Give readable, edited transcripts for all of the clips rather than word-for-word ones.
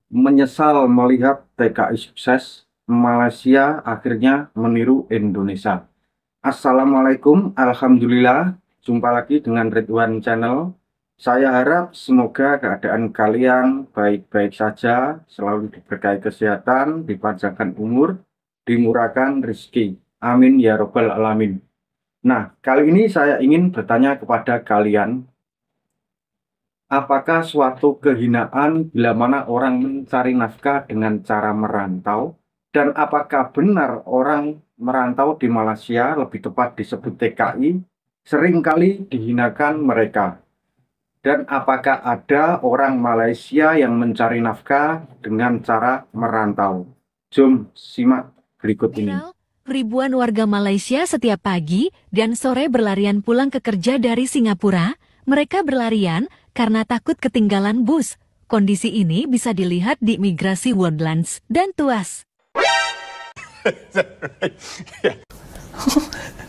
Menyesal melihat TKI sukses, Malaysia akhirnya meniru Indonesia. Assalamualaikum, Alhamdulillah. Jumpa lagi dengan Ridwan Channel. Saya harap semoga keadaan kalian baik-baik saja, selalu diberkahi kesehatan, dipanjangkan umur, dimurahkan rezeki. Amin ya robbal alamin. Nah, kali ini saya ingin bertanya kepada kalian, apakah suatu kehinaan bila mana orang mencari nafkah dengan cara merantau? Dan apakah benar orang merantau di Malaysia, lebih tepat disebut TKI, seringkali dihinakan mereka? Dan apakah ada orang Malaysia yang mencari nafkah dengan cara merantau? Jom simak berikut ini. Ribuan warga Malaysia setiap pagi dan sore berlarian pulang ke kerja dari Singapura. Mereka berlarian karena takut ketinggalan bus. Kondisi ini bisa dilihat di imigrasi Woodlands dan Tuas.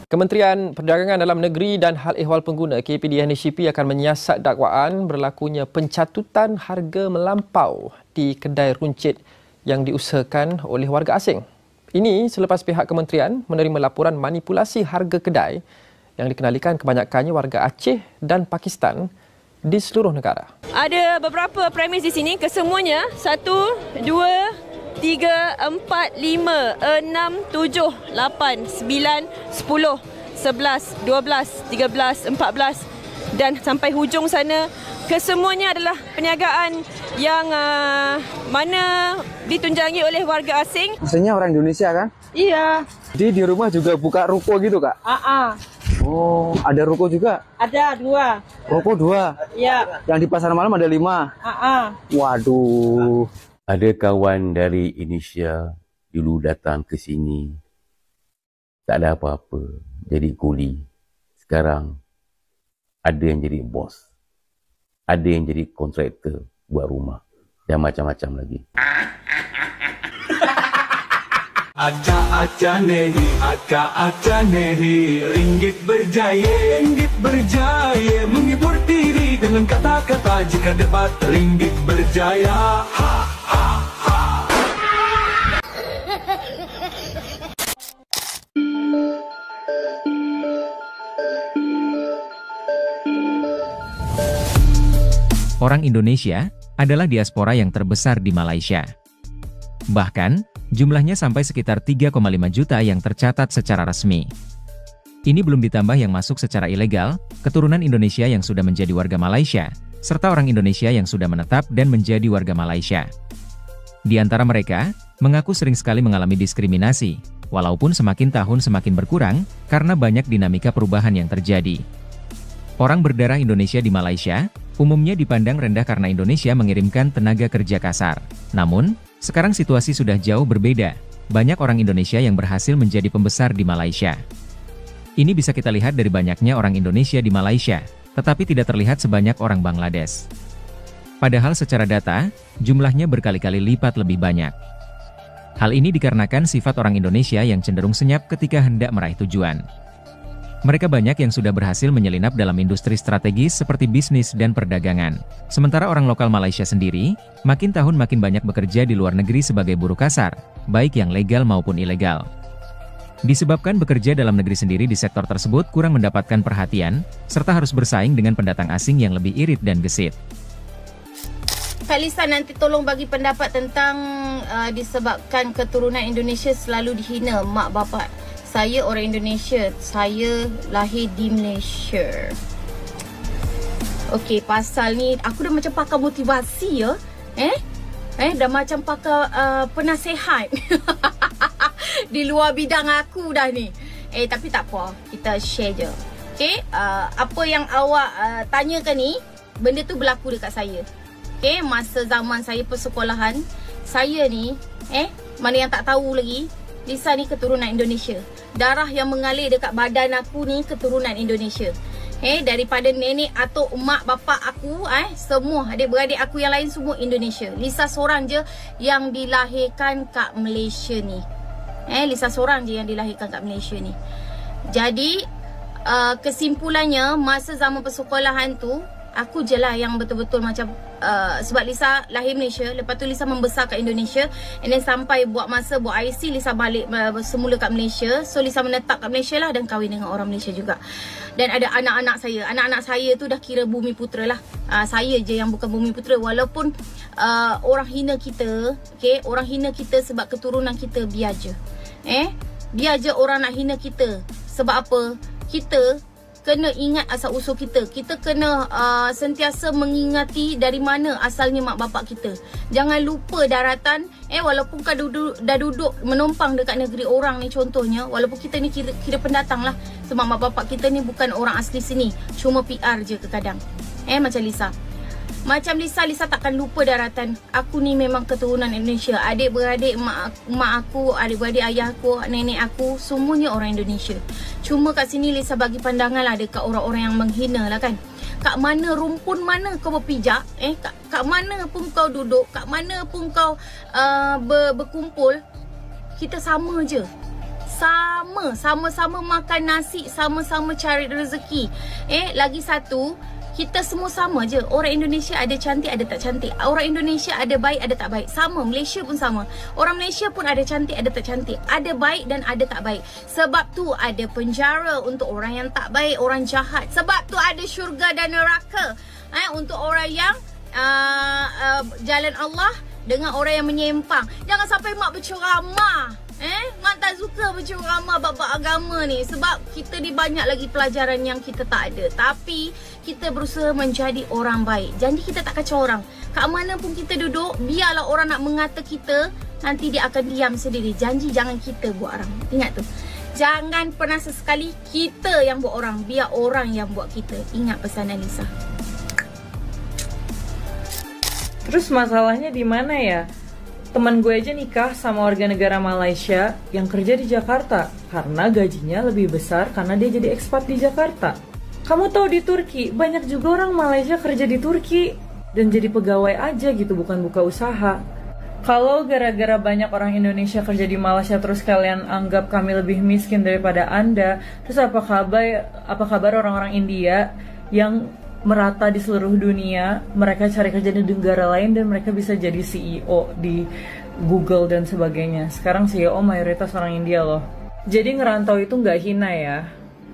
Kementerian Perdagangan Dalam Negeri dan Hal Ehwal Pengguna KPDNHCP akan menyiasat dakwaan berlakunya pencatutan harga melampau di kedai runcit yang diusahakan oleh warga asing. Ini selepas pihak kementerian menerima laporan manipulasi harga kedai yang dikenalikan kebanyakannya warga Aceh dan Pakistan di seluruh negara. Ada beberapa premis di sini, kesemuanya 1, 2, 3, 4, 5, 6, 7, 8, 9, 10, 11, 12, 13, 14 dan sampai hujung sana. Kesemuanya adalah perniagaan yang mana ditunjangi oleh warga asing. Maksudnya orang Indonesia kan? Iya. Jadi di rumah juga buka ruko gitu, Kak? Oh, ada ruko juga? Ada 2. Ruko 2? Ya. Yang di pasar malam ada 5? Waduh. Ada kawan dari Indonesia dulu datang ke sini. Tak ada apa-apa. Jadi kuli. Sekarang ada yang jadi bos. Ada yang jadi kontraktor buat rumah. Dan macam-macam lagi. Acah-acah nehi, ringgit berjaya, menghibur diri dengan kata-kata jika dapat ringgit berjaya. Ha, ha, ha. Orang Indonesia adalah diaspora yang terbesar di Malaysia. Bahkan, jumlahnya sampai sekitar 3,5 juta yang tercatat secara resmi. Ini belum ditambah yang masuk secara ilegal, keturunan Indonesia yang sudah menjadi warga Malaysia, serta orang Indonesia yang sudah menetap dan menjadi warga Malaysia. Di antara mereka, mengaku sering sekali mengalami diskriminasi, walaupun semakin tahun semakin berkurang, karena banyak dinamika perubahan yang terjadi. Orang berdarah Indonesia di Malaysia, umumnya dipandang rendah karena Indonesia mengirimkan tenaga kerja kasar. Namun, sekarang situasi sudah jauh berbeda. Banyak orang Indonesia yang berhasil menjadi pembesar di Malaysia. Ini bisa kita lihat dari banyaknya orang Indonesia di Malaysia, tetapi tidak terlihat sebanyak orang Bangladesh. Padahal secara data, jumlahnya berkali-kali lipat lebih banyak. Hal ini dikarenakan sifat orang Indonesia yang cenderung senyap ketika hendak meraih tujuan. Mereka banyak yang sudah berhasil menyelinap dalam industri strategis seperti bisnis dan perdagangan. Sementara orang lokal Malaysia sendiri, makin tahun makin banyak bekerja di luar negeri sebagai buruh kasar, baik yang legal maupun ilegal. Disebabkan bekerja dalam negeri sendiri di sektor tersebut kurang mendapatkan perhatian, serta harus bersaing dengan pendatang asing yang lebih irit dan gesit. Kak Lisa nanti tolong bagi pendapat tentang disebabkan keturunan Indonesia selalu dihina mak bapak. Saya orang Indonesia, saya lahir di Malaysia. Okey, pasal ni aku dah macam pakar motivasi ya. Dah macam pakar penasihat. Di luar bidang aku dah ni. Tapi tak apa, kita share je. Okey, apa yang awak tanyakan ni, benda tu berlaku dekat saya. Okey, masa zaman saya persekolahan, saya ni, mana yang tak tahu lagi, Lisa ni keturunan Indonesia. Darah yang mengalir dekat badan aku ni keturunan Indonesia. Daripada nenek atau mak bapak aku, semua adik-beradik aku yang lain semua Indonesia. Lisa seorang je yang dilahirkan kat Malaysia ni. Lisa seorang je yang dilahirkan kat Malaysia ni. Jadi kesimpulannya, masa zaman persekolahan tu, Aku je lah yang betul-betul macam sebab Lisa lahir Malaysia, lepas tu Lisa membesar kat Indonesia, and then sampai buat IC, Lisa balik semula kat Malaysia. So Lisa menetap kat Malaysia lah dan kahwin dengan orang Malaysia juga. Dan ada anak-anak saya tu dah kira bumi putera lah. Saya je yang bukan bumi putera, walaupun orang hina kita, okay, orang hina kita sebab keturunan kita, biar je. Biar je orang nak hina kita. Sebab apa? Kita kena ingat asal usul kita. Kita kena sentiasa mengingati dari mana asalnya mak bapak kita. Jangan lupa daratan. Walaupun kau dah duduk menumpang dekat negeri orang ni contohnya, walaupun kita ni kira pendatang lah, sebab mak bapak kita ni bukan orang asli sini, cuma PR je kadang. Macam Lisa. Macam Lisa takkan lupa daratan. Aku ni memang keturunan Indonesia. Adik-beradik mak aku, adik-beradik ayah aku, nenek aku, semuanya orang Indonesia. Cuma kat sini Lisa bagi pandangan lah dekat orang-orang yang menghina lah kan. Kat mana rumpun mana kau berpijak, kat mana pun kau duduk, kat mana pun kau berkumpul, kita sama je. Sama-sama makan nasi, sama-sama cari rezeki. Lagi satu, kita semua sama je. Orang Indonesia ada cantik, ada tak cantik. Orang Indonesia ada baik, ada tak baik. Sama, Malaysia pun sama. Orang Malaysia pun ada cantik, ada tak cantik. Ada baik dan ada tak baik. Sebab tu ada penjara untuk orang yang tak baik, orang jahat. Sebab tu ada syurga dan neraka untuk orang yang jalan Allah dengan orang yang menyimpang. Jangan sampai mak berceramah. Mak tak suka berceramah bab-bab agama ni. Sebab kita ni banyak lagi pelajaran yang kita tak ada. Tapi kita berusaha menjadi orang baik. Janji kita tak kacau orang. Kat mana pun kita duduk, biarlah orang nak mengata kita, nanti dia akan diam sendiri. Janji jangan kita buat orang. Ingat tu. Jangan pernah sesekali kita yang buat orang. Biar orang yang buat kita. Ingat pesanan Lisa. Terus masalahnya di mana ya? Teman gue aja nikah sama warga negara Malaysia yang kerja di Jakarta karena gajinya lebih besar karena dia jadi ekspat di Jakarta. Kamu tahu di Turki banyak juga orang Malaysia kerja di Turki dan jadi pegawai aja gitu, bukan buka usaha. Kalau gara-gara banyak orang Indonesia kerja di Malaysia terus kalian anggap kami lebih miskin daripada Anda, terus apa kabar orang-orang India yang merata di seluruh dunia, mereka cari kerja di negara lain dan mereka bisa jadi CEO di Google dan sebagainya. Sekarang CEO mayoritas orang India loh. Jadi ngerantau itu nggak hina ya.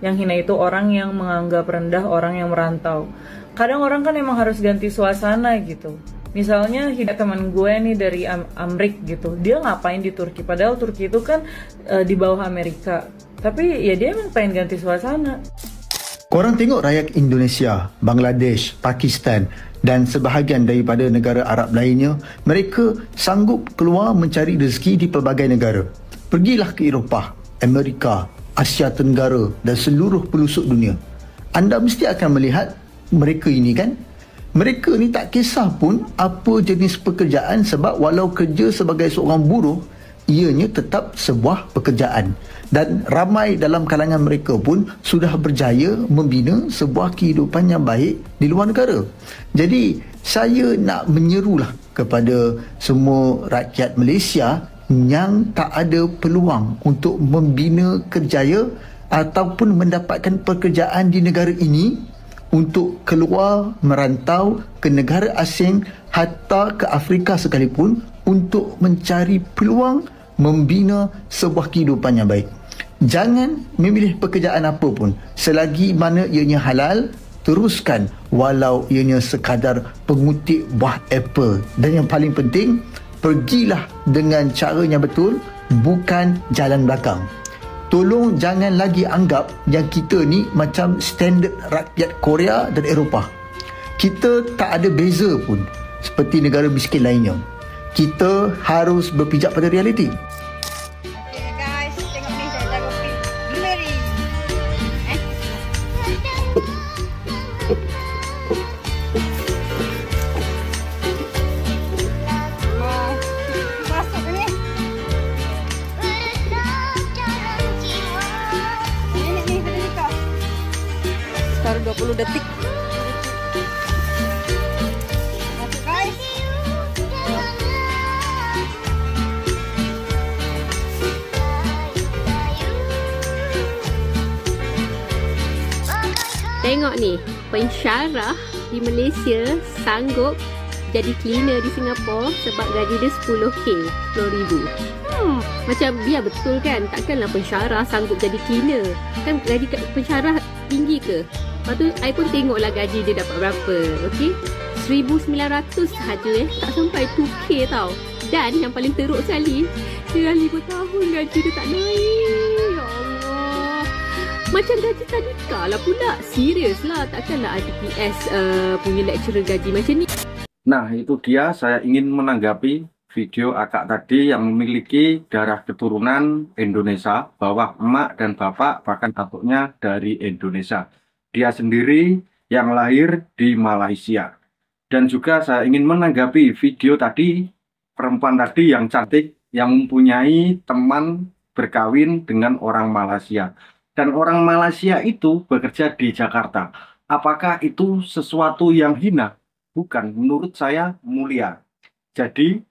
Yang hina itu orang yang menganggap rendah orang yang merantau. Kadang orang kan emang harus ganti suasana gitu. Misalnya teman gue nih dari Amrik gitu, dia ngapain di Turki? Padahal Turki itu kan di bawah Amerika. Tapi ya dia emang pengen ganti suasana. Korang tengok rakyat Indonesia, Bangladesh, Pakistan dan sebahagian daripada negara Arab lainnya, mereka sanggup keluar mencari rezeki di pelbagai negara. Pergilah ke Eropah, Amerika, Asia Tenggara dan seluruh pelosok dunia. Anda mesti akan melihat mereka ini kan. Mereka ni tak kisah pun apa jenis pekerjaan, sebab walau kerja sebagai seorang buruh, ianya tetap sebuah pekerjaan. Dan ramai dalam kalangan mereka pun sudah berjaya membina sebuah kehidupan yang baik di luar negara. Jadi saya nak menyerulah kepada semua rakyat Malaysia yang tak ada peluang untuk membina kerjaya ataupun mendapatkan pekerjaan di negara ini, untuk keluar merantau ke negara asing, hatta ke Afrika sekalipun, untuk mencari peluang membina sebuah kehidupan yang baik. Jangan memilih pekerjaan apa pun, selagi mana ianya halal, teruskan walau ianya sekadar pengutik buah apple. Dan yang paling penting, pergilah dengan cara yang betul, bukan jalan belakang. Tolong jangan lagi anggap yang kita ni macam standard rakyat Korea dan Eropah. Kita tak ada beza pun seperti negara miskin lainnya. Kita harus berpijak pada realiti. Baru 20 detik. Tengok ni, pensyarah di Malaysia sanggup jadi cleaner di Singapura sebab gaji dia 10K, 10,000. Macam biar betul kan? Takkanlah pensyarah sanggup jadi cleaner. Kan gaji pensyarah tinggi ke? Lepas tu, I pun tengoklah gaji dia dapat berapa. Okey? 1,900 sahaja tak sampai 2K tau. Dan yang paling teruk sekali, dia dah 5 tahun gaji dia tak naik. Ya Allah. Macam gaji tadika lah pula. Serius lah, takkanlah IPS punya lecturer gaji macam ni. Nah, itu dia saya ingin menanggapi video akak tadi yang memiliki darah keturunan Indonesia, bahwa emak dan bapak bahkan atuknya dari Indonesia. Dia sendiri yang lahir di Malaysia. Dan juga saya ingin menanggapi video tadi, perempuan tadi yang cantik, yang mempunyai teman berkawin dengan orang Malaysia. Dan orang Malaysia itu bekerja di Jakarta. Apakah itu sesuatu yang hina? Bukan, menurut saya mulia. Jadi,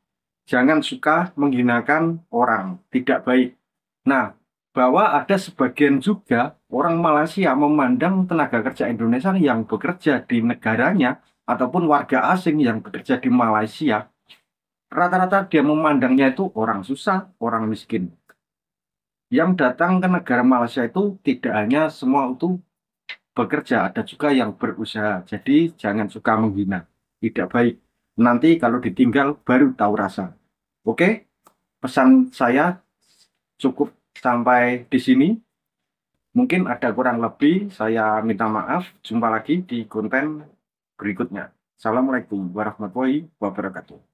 jangan suka menghinakan orang, tidak baik. Nah, bahwa ada sebagian juga orang Malaysia memandang tenaga kerja Indonesia yang bekerja di negaranya, ataupun warga asing yang bekerja di Malaysia, rata-rata dia memandangnya itu orang susah, orang miskin. Yang datang ke negara Malaysia itu tidak hanya semua itu bekerja, ada juga yang berusaha. Jadi, jangan suka menghina. Tidak baik. Nanti kalau ditinggal baru tahu rasa. Oke, pesan saya cukup sampai di sini. Mungkin ada kurang lebih, saya minta maaf. Jumpa lagi di konten berikutnya. Assalamualaikum warahmatullahi wabarakatuh.